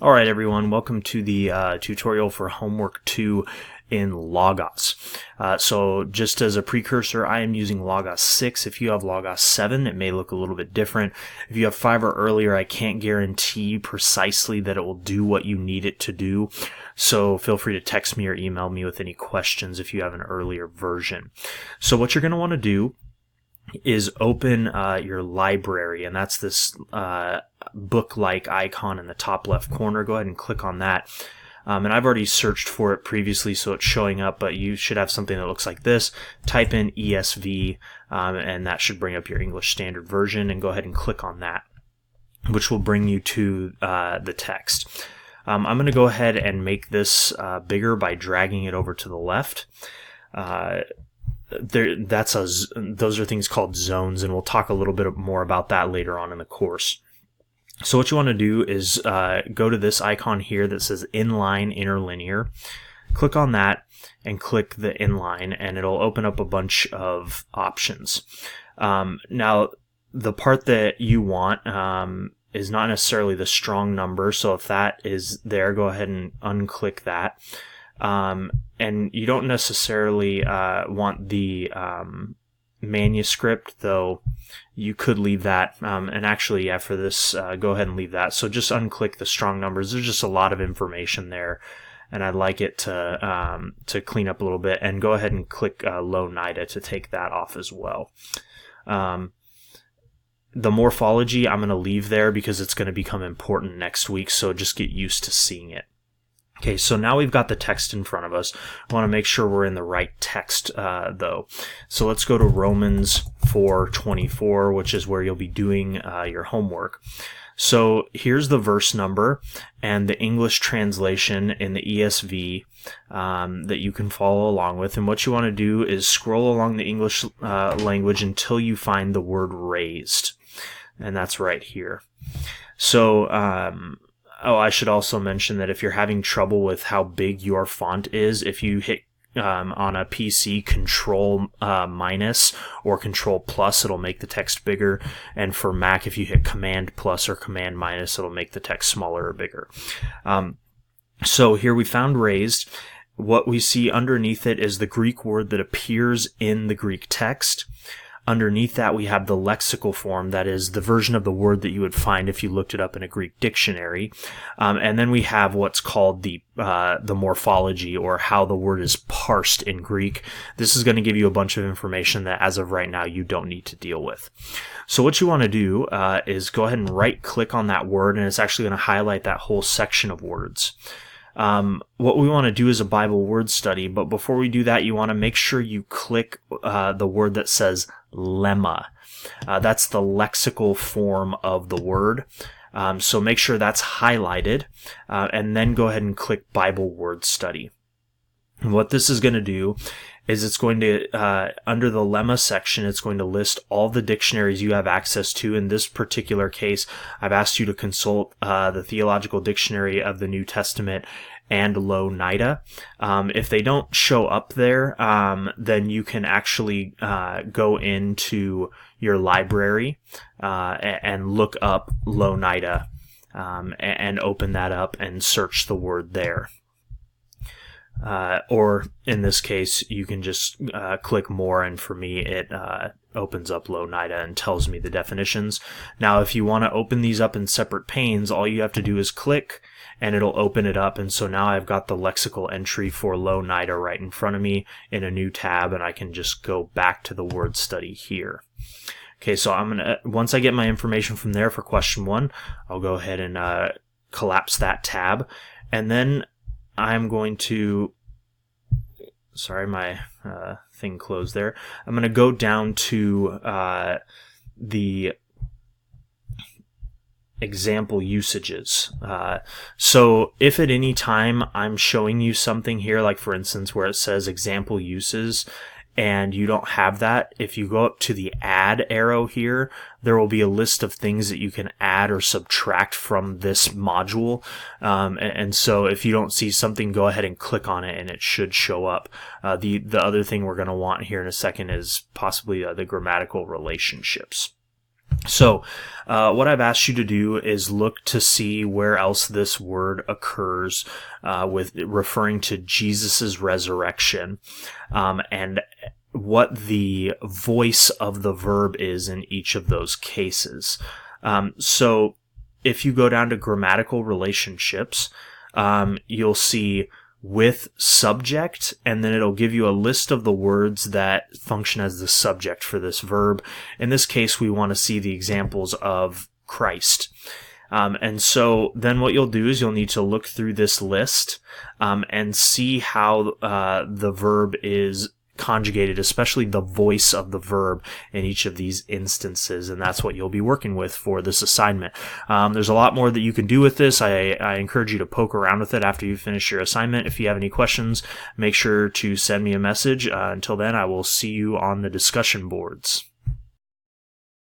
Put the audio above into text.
All right, everyone, welcome to the tutorial for Homework 2 in Logos. So just as a precursor, I am using Logos 6. If you have Logos 7, it may look a little bit different. If you have 5 or earlier, I can't guarantee precisely that it will do what you need it to do. So feel free to text me or email me with any questions if you have an earlier version. So what you're going to want to do is open your library, and that's this book-like icon in the top left corner. Go ahead and click on that. And I've already searched for it previously, so it's showing up, but you should have something that looks like this. Type in ESV, and that should bring up your English Standard Version, and go ahead and click on that, which will bring you to the text. I'm going to go ahead and make this bigger by dragging it over to the left. Those are things called zones, and we'll talk a little bit more about that later on in the course. So what you want to do is go to this icon here that says Inline Interlinear. Click on that and click the inline, and it'll open up a bunch of options. Now, the part that you want is not necessarily the strong number, so if that is there, go ahead and unclick that. And you don't necessarily want the manuscript, though you could leave that. And actually, yeah, for this, go ahead and leave that. So just unclick the strong numbers. There's just a lot of information there, and I'd like it to clean up a little bit. And go ahead and click low NIDA to take that off as well. The morphology I'm going to leave there because it's going to become important next week, so just get used to seeing it. Okay, so now we've got the text in front of us. I want to make sure we're in the right text, though. So let's go to Romans 4:24, which is where you'll be doing your homework. So here's the verse number and the English translation in the ESV that you can follow along with. And what you want to do is scroll along the English language until you find the word raised. And that's right here. So, I should also mention that if you're having trouble with how big your font is, if you hit on a PC Control minus or Control plus, it'll make the text bigger. And for Mac, if you hit Command plus or Command minus, it'll make the text smaller or bigger. So here we found raised. What we see underneath it is the Greek word that appears in the Greek text. Underneath that, we have the lexical form, that is the version of the word that you would find if you looked it up in a Greek dictionary. And then we have what's called the morphology, or how the word is parsed in Greek. This is going to give you a bunch of information that, as of right now, you don't need to deal with. So what you want to do is go ahead and right-click on that word, and it's actually going to highlight that whole section of words. What we want to do is a Bible word study, but before we do that, you want to make sure you click the word that says lemma. That's the lexical form of the word. So make sure that's highlighted, and then go ahead and click Bible word study. And what this is going to do is it's going to, under the lemma section, it's going to list all the dictionaries you have access to. In this particular case, I've asked you to consult the Theological Dictionary of the New Testament and Low NIDA. If they don't show up there, then you can actually go into your library and look up Low NIDA and open that up and search the word there. Or in this case, you can just click more, and for me, it opens up Low NIDA and tells me the definitions. Now, if you want to open these up in separate panes, all you have to do is click, and it'll open it up. And so now I've got the lexical entry for Low NIDA right in front of me in a new tab, and I can just go back to the word study here. Okay, so once I get my information from there for question 1, I'll go ahead and collapse that tab, and then I'm going to, sorry, my thing closed there. I'm going to go down to the example usages. So if at any time I'm showing you something here, like for instance where it says example uses, and you don't have that, if you go up to the add arrow here, there will be a list of things that you can add or subtract from this module. And so if you don't see something, go ahead and click on it and it should show up. The other thing we're going to want here in a second is possibly the grammatical relationships. So what I've asked you to do is look to see where else this word occurs with referring to Jesus's resurrection, and what the voice of the verb is in each of those cases. So if you go down to grammatical relationships, you'll see with subject, and then it'll give you a list of the words that function as the subject for this verb. In this case, we want to see the examples of Christ. And so then what you'll do is you'll need to look through this list and see how the verb is conjugated, especially the voice of the verb in each of these instances, and that's what you'll be working with for this assignment. There's a lot more that you can do with this. I encourage you to poke around with it after you finish your assignment. If you have any questions, make sure to send me a message. Until then, I will see you on the discussion boards.